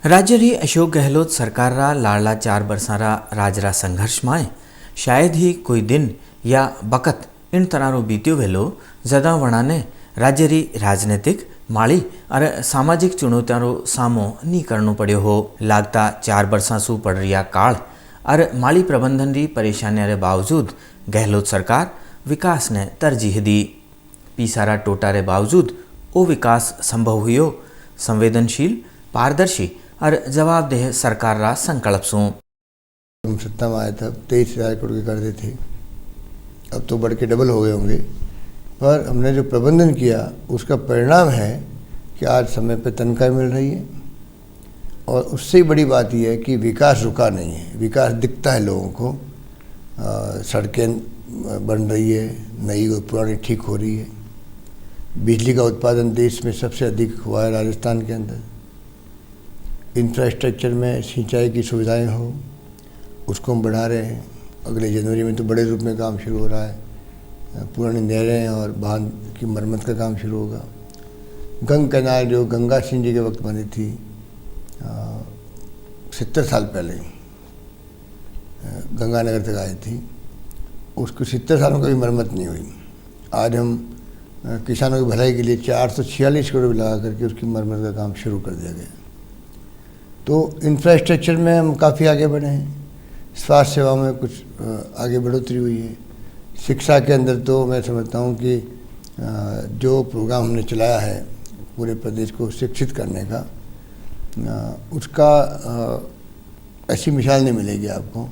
राज्य री अशोक गहलोत सरकार रा लाडला 4 वर्षारा राजरा संघर्ष माए शायद ही कोई दिन या बकत इन तरारो बीत्यो वेलो जदा वणाने राज्य री राजनीतिक माड़ी और सामाजिक चुनौतियों सामो नी करनो पड़ो हो। लागता 4 वर्षा सु पड़ रिया काल और माड़ी प्रबंधन री परेशानियों रे बावजूद गहलोत सरकार विकास ने तरजीह दी। पीसारा टोटा रे बावजूद वो विकास संभव हुयो संवेदनशील पारदर्शी और जवाबदेह सरकार रा संकल्प सु। हम सत्ता में आए तब 23,000 करोड़ के कर्जे थे, अब तो बढ़ के डबल हो गए होंगे। पर हमने जो प्रबंधन किया उसका परिणाम है कि आज समय पे तनख्वाह मिल रही है और उससे बड़ी बात यह है कि विकास रुका नहीं है, विकास दिखता है लोगों को। सड़कें बन रही है, नई और पुरानी ठीक हो रही है। बिजली का उत्पादन देश में सबसे अधिक हुआ है राजस्थान के अंदर। इंफ्रास्ट्रक्चर में सिंचाई की सुविधाएं हो उसको हम बढ़ा रहे हैं। अगले जनवरी में तो बड़े रूप में काम शुरू हो रहा है। पुरानी नहरें और बांध की मरम्मत का काम शुरू होगा। गंग कैनाल जो गंगा सिंह जी के वक्त बनी थी 70 साल पहले गंगानगर तक आई थी, उसको 70 सालों का भी मरम्मत नहीं हुई। आज हम किसानों की भलाई के लिए 446 करोड़ लगा करके उसकी मरम्मत का काम शुरू कर दिया गया। तो इंफ्रास्ट्रक्चर में हम काफ़ी आगे बढ़े हैं। स्वास्थ्य सेवा में कुछ आगे बढ़ोतरी हुई है। शिक्षा के अंदर तो मैं समझता हूँ कि जो प्रोग्राम हमने चलाया है पूरे प्रदेश को शिक्षित करने का, उसका ऐसी मिसाल नहीं मिलेगी आपको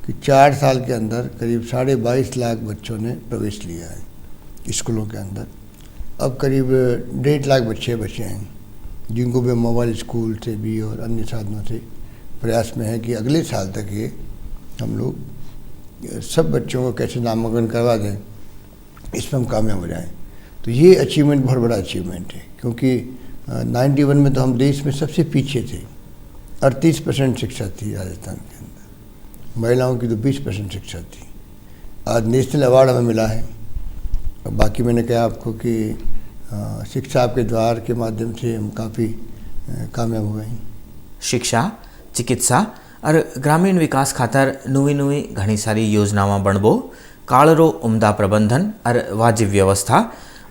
कि 4 साल के अंदर करीब 22.5 लाख बच्चों ने प्रवेश लिया है स्कूलों के अंदर। अब करीब 1.5 लाख बच्चे बचे हैं जिनको भी मोबाइल स्कूल से भी और अन्य साधनों से प्रयास में है कि अगले साल तक ये हम लोग सब बच्चों को कैसे नामांकन करवा दें, इसमें हम कामयाब हो जाएं। तो ये अचीवमेंट बहुत बड़ा अचीवमेंट है, क्योंकि 91 में तो हम देश में सबसे पीछे थे। 38% शिक्षा थी राजस्थान के अंदर, महिलाओं की तो 20% शिक्षा थी। आज नेशनल अवार्ड हमें मिला है। बाकी मैंने कहा आपको कि शिक्षा आपके द्वार के माध्यम से हम काफ़ी कामयाब हुए हैं। शिक्षा, चिकित्सा और ग्रामीण विकास खातर नवी घनी सारी योजनाओं बनबो, कालरो उम्दा प्रबंधन और वाजिब व्यवस्था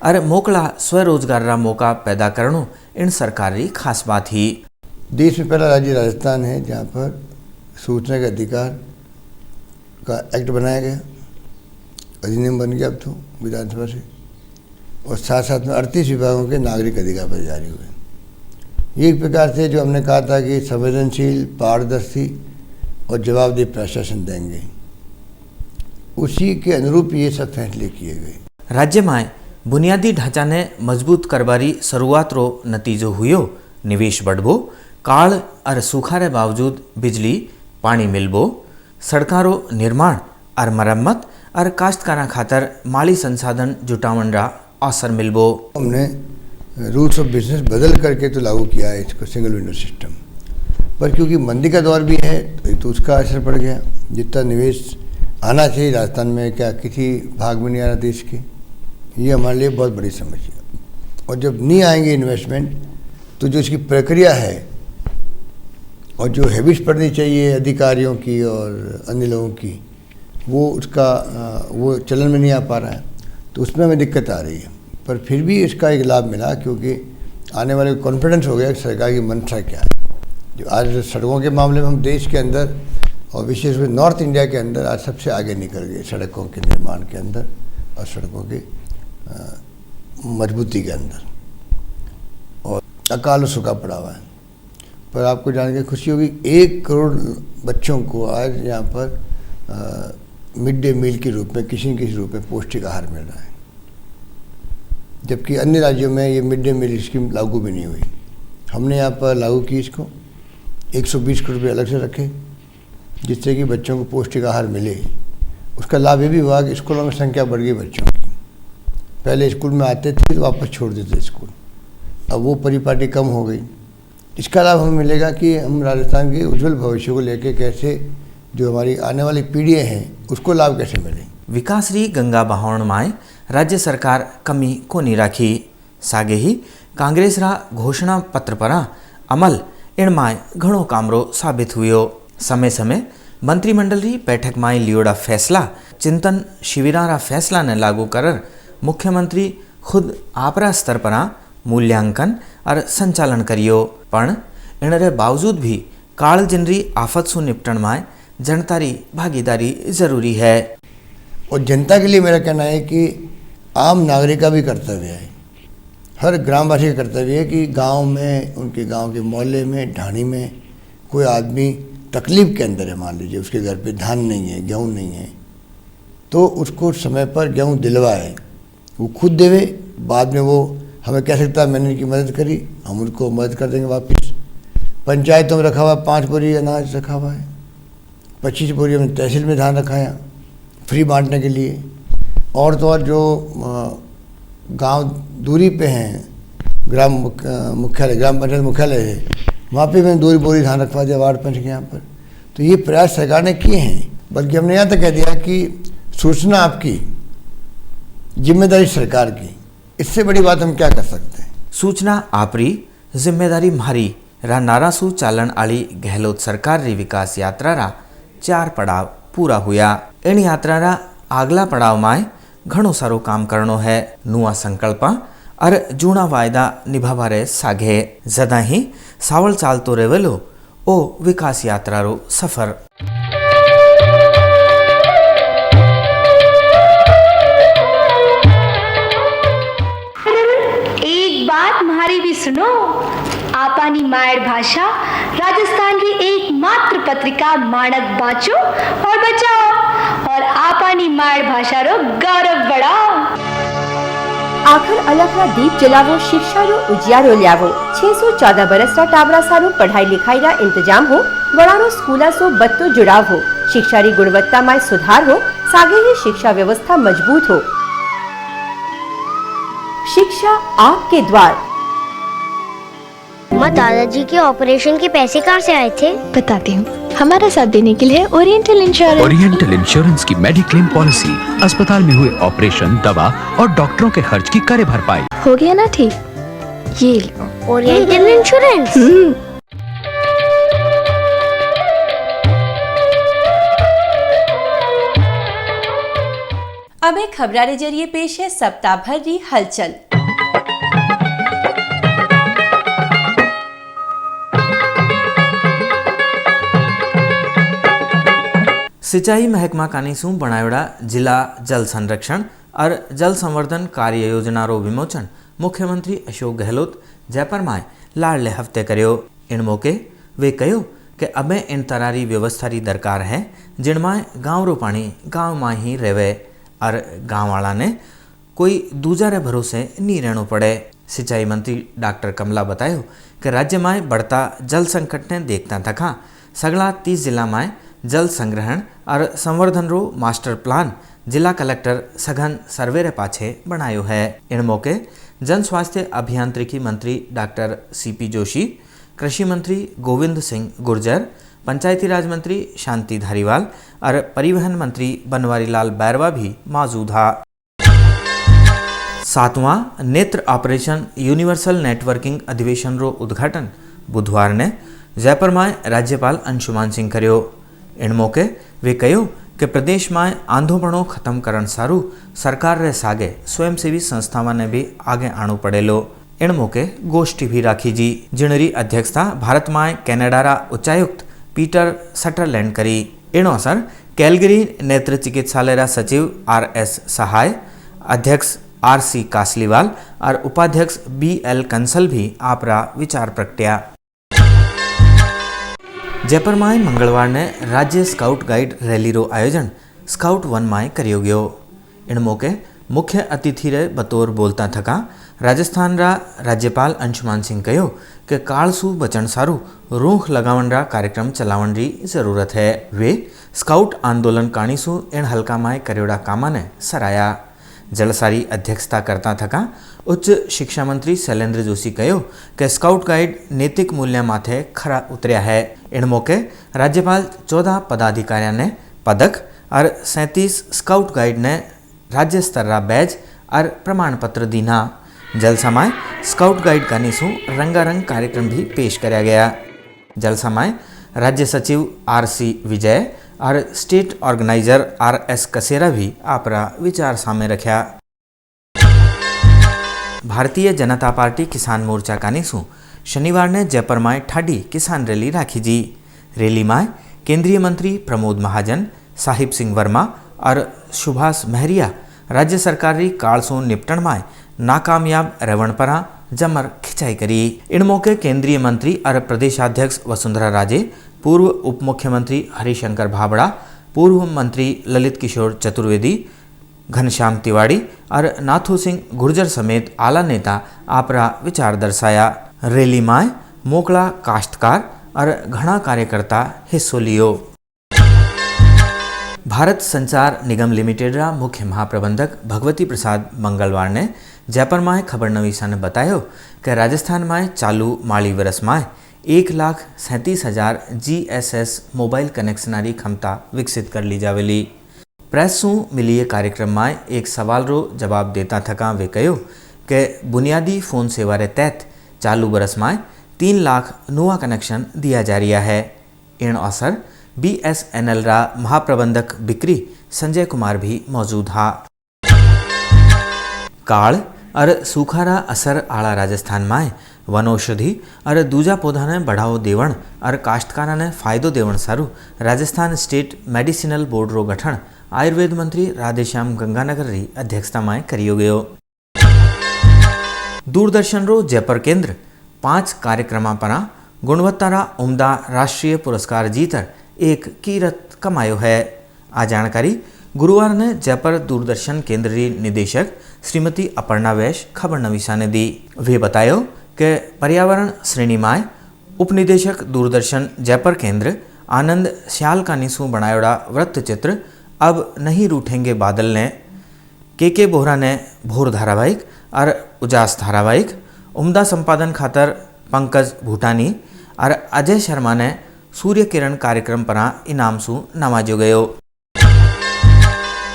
और मोकला स्वरोजगार रा मौका पैदा करनो इन सरकारी खास बात ही। देश में पहला राज्य राजस्थान है जहाँ पर सूचना के अधिकार का एक्ट बनाया गया, अधिनियम बन गया अब तो विधानसभा से, और साथ साथ में 38 विभागों के नागरिक अधिकार पर जारी हुए। ये एक प्रकार से जो हमने कहा था कि संवेदनशील, पारदर्शी और जवाबदेह प्रशासन देंगे, उसी के अनुरूप ये सब फैसले किए गए। राज्य में बुनियादी ढांचा ने मजबूत करवारी शुरुआत रो नतीजो हुयो निवेश बढ़बो, काल और सूखा रे बावजूद बिजली पानी मिलबो, सड़कों रो निर्माण और मरम्मत और काश्तकारा खातर माली संसाधन जुटावन रा अवसर मिलबो। हमने रूल्स ऑफ बिजनेस बदल करके तो लागू किया है इसको, सिंगल विंडो सिस्टम, पर क्योंकि मंदी का दौर भी है तो उसका असर पड़ गया। जितना निवेश आना चाहिए राजस्थान में क्या किसी भाग में नहीं आ रहा देश के, ये हमारे लिए बहुत बड़ी समस्या। और जब नहीं आएंगे इन्वेस्टमेंट तो जो इसकी प्रक्रिया है और जो हैबिट्स पड़नी चाहिए अधिकारियों की और अन्य लोगों की, वो उसका वो चलन में नहीं आ पा रहा है, तो उसमें हमें दिक्कत आ रही है। पर फिर भी इसका एक लाभ मिला, क्योंकि आने वाले कॉन्फिडेंस हो गया कि सरकार की मंशा क्या है। जो आज सड़कों के मामले में हम देश के अंदर और विशेष रूप से नॉर्थ इंडिया के अंदर आज सबसे आगे निकल गए सड़कों के निर्माण के अंदर और सड़कों के मजबूती के अंदर, और अकाल सूखा पड़ा हुआ है। पर आपको जान के खुशी होगी 1 करोड़ बच्चों को आज यहाँ पर मिड डे मील के रूप में किसी न किसी रूप में पौष्टिक आहार मिल रहा है, जबकि अन्य राज्यों में ये मिड डे मील स्कीम लागू भी नहीं हुई। हमने यहाँ पर लागू की इसको, 120 करोड़ रुपये अलग से रखे जिससे कि बच्चों को पौष्टिक आहार मिले। उसका लाभ ये भी हुआ कि स्कूलों में संख्या बढ़ गई बच्चों की। पहले स्कूल में आते थे तो वापस छोड़ देते स्कूल, अब वो परिपाटी कम हो गई। इसका लाभ हमें मिलेगा कि हम राजस्थान के उज्जवल भविष्य को लेकर कैसे जो हमारी आने वाली पीढ़ियाँ हैं उसको लाभ कैसे मिले। विकासरी गंगा बहावण माय राज्य सरकार कमी को नहीं राखी। सागे ही कांग्रेस रा घोषणा पत्र पर अमल इनमाय घणो कामरो साबित हुयो। समय समय मंत्रिमंडल री बैठक में लियोड़ा फैसला चिंतन शिविरारा फैसला ने लागू कर मुख्यमंत्री खुद आपरा स्तर पर मूल्यांकन और संचालन करियो, पण इनरे बावजूद भी कालजनरी आफत से निपटन में जनता री भागीदारी जरूरी है। और जनता के लिए मेरा कहना है कि आम नागरिक का भी कर्तव्य है, हर ग्रामवासी का कर्तव्य है कि गांव में, उनके गांव के मोहल्ले में, ढाणी में कोई आदमी तकलीफ के अंदर है, मान लीजिए उसके घर पे धान नहीं है, गेहूँ नहीं है, तो उसको समय पर गेहूँ दिलवाए, वो खुद देवे, बाद में वो हमें कह सकता है मैंने इनकी मदद करी, हम उनको मदद कर देंगे वापस। पंचायतों में रखा हुआ 5 बोरी अनाज रखा हुआ है, 25 बोरी हमने तहसील में धान रखा है फ्री बांटने के लिए। और तो और जो गांव दूरी पे हैं, ग्राम मुख्यालय, ग्राम पंचायत मुख्यालय है, वहाँ पे मैंने 2 बोरी धान रखवा दिया वार्ड पंच के यहाँ पर। तो ये प्रयास सरकार ने किए हैं, बल्कि हमने यहाँ तक कह दिया कि सूचना आपकी, जिम्मेदारी सरकार की, इससे बड़ी बात हम क्या कर सकते हैं। सूचना आपरी जिम्मेदारी म्हारी रा नारासू चालन आली गहलोत सरकार री विकास यात्रा रा 4 पड़ाव पूरा हुआ। इन यात्रा रा आगला पड़ाव में घणो सारो काम करनो है। नुआ संकल्प और जूना वायदा निभावा रे सागे जदा ही सावल चालतो रेवेलो ओ विकास यात्रा रो सफर। एक बात हमारी भी सुनो, आपानी मायर भाषा राजस्थान की एकमात्र पत्रिका मानक बाँचो और बचाओ और आपानी मायर भाषा रो गौरव बढ़ाओ। आखर अलग रा दीप जलावो, शिक्षा रो उजियारो ल्यावो। 614 बरस रा टाबरा सारो पढ़ाई लिखाई रा इंतजाम हो, वड़ारो स्कूला सो बत्तो जुड़ाव हो, शिक्षा री गुणवत्ता में सुधार हो, सागे ही शिक्षा व्यवस्था मजबूत हो। शिक्षा आपके द्वार। माँ, दादाजी के ऑपरेशन के पैसे कहाँ से आए थे? बताती हूँ। हमारा साथ देने के लिए ओरिएंटल इंश्योरेंस। ओरिएंटल इंश्योरेंस की मेडिक्लेम पॉलिसी अस्पताल में हुए ऑपरेशन, दवा और डॉक्टरों के खर्च की करे भरपाई। हो गया ना ठीक? ये लो। Oriental insurance. अब एक खबरारे जरिए पेश है सप्ताह भर री हलचल। सिंचाई महकमा कानीसू बनायोड़ा जिला जल संरक्षण और जल संवर्धन कार्य योजना रो विमोचन मुख्यमंत्री अशोक गहलोत जयपुर में लाडले हफ्ते करियो। इन मौके वे कहो कि अब इन तरारी व्यवस्था री दरकार है जिनमें गाँव रो पानी गाँव में ही रहे और गाँव वाला ने कोई दूसरे भरोसे नहीं रहना पड़े। सिंचाई मंत्री डॉक्टर कमला बतायो कि राज्य में बढ़ता जल संकट ने देखता थका सगला 30 जिला में जल संग्रहण और संवर्धन रो मास्टर प्लान जिला कलेक्टर सघन सर्वे रे पाछे बनायो है। इन मौके जन स्वास्थ्य अभियांत्रिकी मंत्री डॉक्टर CP जोशी, कृषि मंत्री गोविंद सिंह गुर्जर, पंचायती राज मंत्री शांति धारीवाल और परिवहन मंत्री बनवारी लाल बैरवा भी मौजूद था। 7वां नेत्र ऑपरेशन यूनिवर्सल नेटवर्किंग अधिवेशन रो उद्घाटन बुधवार ने जयपुर में राज्यपाल अंशुमान सिंह करियो। इन मौके वे कहो कि प्रदेश में आंधोपणो खत्म करण सारू सरकार रे सागे स्वयंसेवी संस्थावां ने भी आगे आणु पड़ेलो। इन मौके गोष्ठी भी राखी जी जिनरी अध्यक्षता भारत में कैनेडा रा उच्चायुक्त पीटर सटरलैंड करी। इन अवसर कैलगरी नेत्र चिकित्सालय रा सचिव RS सहाय, अध्यक्ष RC कासलीवाल और उपाध्यक्ष BL कंसल भी आपरा विचार प्रगट्या। जयपुर में मंगलवार ने राज्य स्काउट गाइड रैली रो आयोजन स्काउट 1 में करियो गयो। इन मौके मुख्य अतिथि रे बतौर बोलता थका राजस्थान रा राज्यपाल अंशुमान सिंह कहो कि कालसू बचन सारू रूख लगावन रा कार्यक्रम चलावन री जरूरत है। वे स्काउट आंदोलन काणीसू इन हल्का में करियोड़ा कामा ने सराया। जलसारी अध्यक्षता करता थका उच्च शिक्षा मंत्री शैलेंद्र जोशी कहो कि स्काउट गाइड नैतिक मूल्य माथे खरा उतरिया है। इन मौके राज्यपाल 14 पदाधिकारियों ने पदक और 37 स्काउट गाइड ने राज्य स्तर रा बैज और प्रमाण पत्र दीना। जलसा में स्काउट गाइड का निशु रंगारंग कार्यक्रम भी पेश कराया गया। जलसा में राज्य सचिव RC विजय और स्टेट ऑर्गेनाइजर RS कसेरा भी आपरा विचार सामने रखा। भारतीय जनता पार्टी किसान मोर्चा कानीसू शनिवार ने जयपुर में ठाडी किसान रैली राखी जी। रैली में केंद्रीय मंत्री प्रमोद महाजन, साहिब सिंह वर्मा और सुभाष महरिया राज्य सरकारी काल से निपटन में नाकामयाब रहण पर जमर खिंचाई करी। इन मौके केंद्रीय मंत्री और प्रदेशाध्यक्ष वसुंधरा राजे, पूर्व उप मुख्यमंत्री हरिशंकर भाबड़ा, पूर्व मंत्री ललित किशोर चतुर्वेदी, घनश्याम तिवाड़ी और नाथू सिंह गुर्जर समेत आला नेता आपरा विचार दर्शाया। रैली में मोकला काश्तकार और घना कार्यकर्ता हिस्सों लियो। भारत संचार निगम लिमिटेड रा मुख्य महाप्रबंधक भगवती प्रसाद मंगलवार ने जयपुर में खबर नवीसा ने बताया कि राजस्थान में चालू माली वर्ष में 1,37,000 GSS मोबाइल कनेक्शनारी क्षमता विकसित कर ली जावेली। प्रेस से मिली कार्यक्रम में एक सवाल रो जवाब देता थका वे कहो कि बुनियादी फोन सेवा रे तहत चालू वर्ष में 3 लाख नवा कनेक्शन दिया जा रहा है। इन अवसर BSNL रा महाप्रबंधक बिक्री संजय कुमार भी मौजूद हा। काल और सूखारा असर आला राजस्थान में वनौषधि और दूजा पौधा ने बढ़ावो देवण और काश्तकारा ने फायदो देवण सारू राजस्थान स्टेट मेडिसिनल बोर्ड रो गठन आयुर्वेद मंत्री राधेश्याम गंगानगर री अध्यक्षता में करियो गयो। दूरदर्शन रो जयपुर केंद्र 5 कार्यक्रम पर गुणवत्तारा उम्दा राष्ट्रीय पुरस्कार जीतर एक कीरत कमायो है। आ जानकारी गुरुवार ने जयपुर दूरदर्शन केंद्र री निदेशक श्रीमती अपर्णा वैश खबर नवीसा ने दी। वे बतायो कि पर्यावरण श्रेणी में उपनिदेशक दूरदर्शन जयपुर केंद्र आनंद श्याल का निसू बनायोड़ा वृत्त चित्र अब नहीं रूठेंगे बादल ने, के बोहरा ने भोर धारावाहिक और उजास धारावाहिक, उम्दा संपादन खातर पंकज भूटानी और अजय शर्मा ने सूर्य किरण कार्यक्रम पर इनाम सु नवाजो गयो।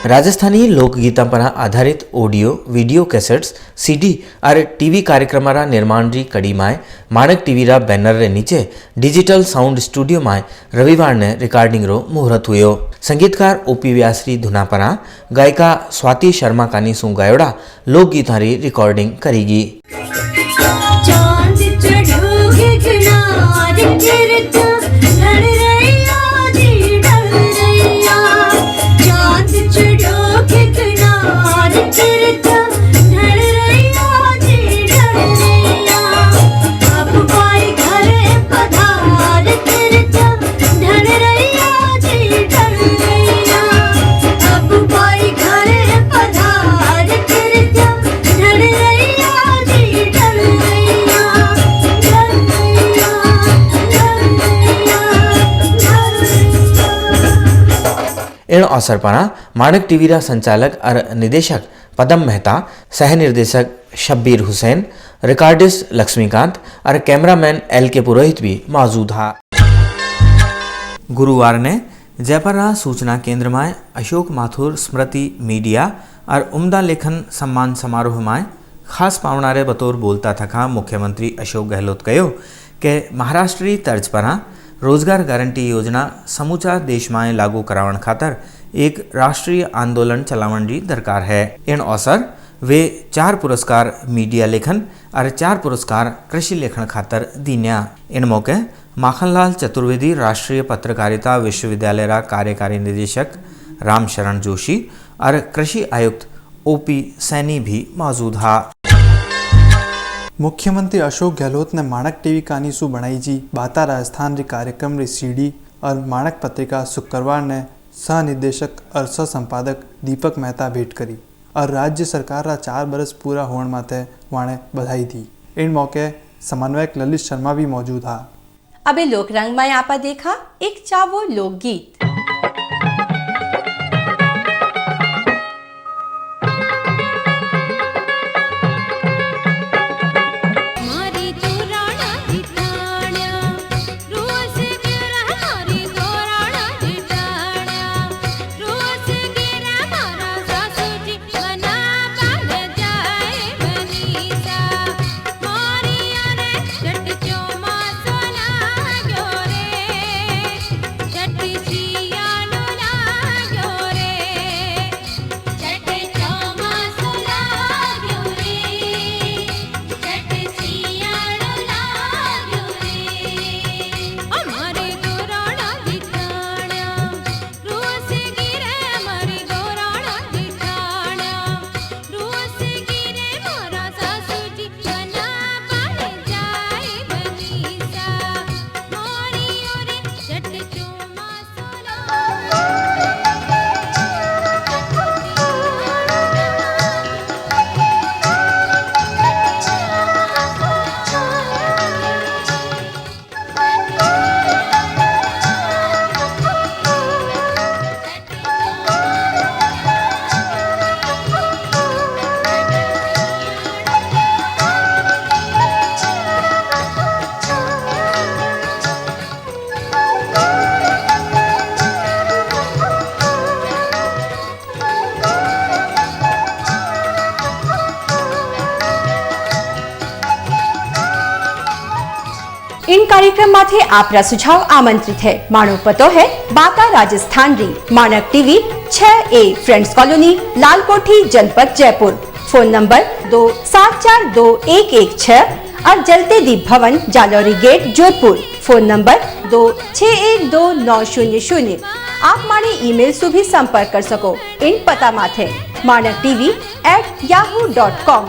राजस्थानी लोकगीता पर आधारित ऑडियो वीडियो कैसेट्स CD और TV कार्यक्रम निर्माण री कड़ी में माणक टीवी रा बैनर रे नीचे डिजिटल साउंड स्टूडियो में रविवार ने रिकॉर्डिंग रो मुहूर्त हुयो। संगीतकार OP व्यास री धुना पर गायिका स्वाति शर्मा कानी सु गायोड़ा लोकगीता री रिकॉर्डिंग करेगी। इन अवसर पर माणक टीवी रा संचालक और निदेशक पदम मेहता, सह निर्देशक शब्बीर हुसैन, रिकॉर्डिस्ट लक्ष्मीकांत और कैमरामैन LK पुरोहित भी मौजूद था। गुरुवार ने जयपुर सूचना केंद्र में अशोक माथुर स्मृति मीडिया और उम्दा लेखन सम्मान समारोह में खास पावनारे बतौर बोलता थका मुख्यमंत्री अशोक गहलोत कहो कि महाराष्ट्री तर्ज पर रोजगार गारंटी योजना समूचा देश में लागू करावण खातर एक राष्ट्रीय आंदोलन चलावण री दरकार है। इन अवसर वे 4 पुरस्कार मीडिया लेखन और 4 पुरस्कार कृषि लेखन खातर दीन्या। इन मौके माखनलाल चतुर्वेदी राष्ट्रीय पत्रकारिता विश्वविद्यालय रा कार्यकारी निदेशक रामशरण जोशी और कृषि आयुक्त OP सैनी भी मौजूद हा। मुख्यमंत्री अशोक गहलोत ने माणक टीवी कानीसू बनाई जी बाता राजस्थान री कार्यक्रम री CD और माणक पत्रिका शुक्रवार ने सह निदेशक और सह संपादक दीपक मेहता भेंट करी और राज्य सरकार रा 4 बरस पूरा होने माते वाणे बधाई दी। इन मौके समन्वयक ललित शर्मा भी मौजूद था। अबे लोक रंग में आपा देखा एक चावो लोकगीत। गयो इन कार्यक्रम माथे आपरा सुझाव आमंत्रित है। माणो पतो है बाता राजस्थान री मानक TV 6A friends colony Lalkothi जनपद जयपुर। फोन नंबर 27421116 और जलते दीप भवन Jalori gate Jodhpur. Phone number 26129000। आप माने ईमेल से भी संपर्क कर सको। इन पता माथे मानक TV@yahoo.com।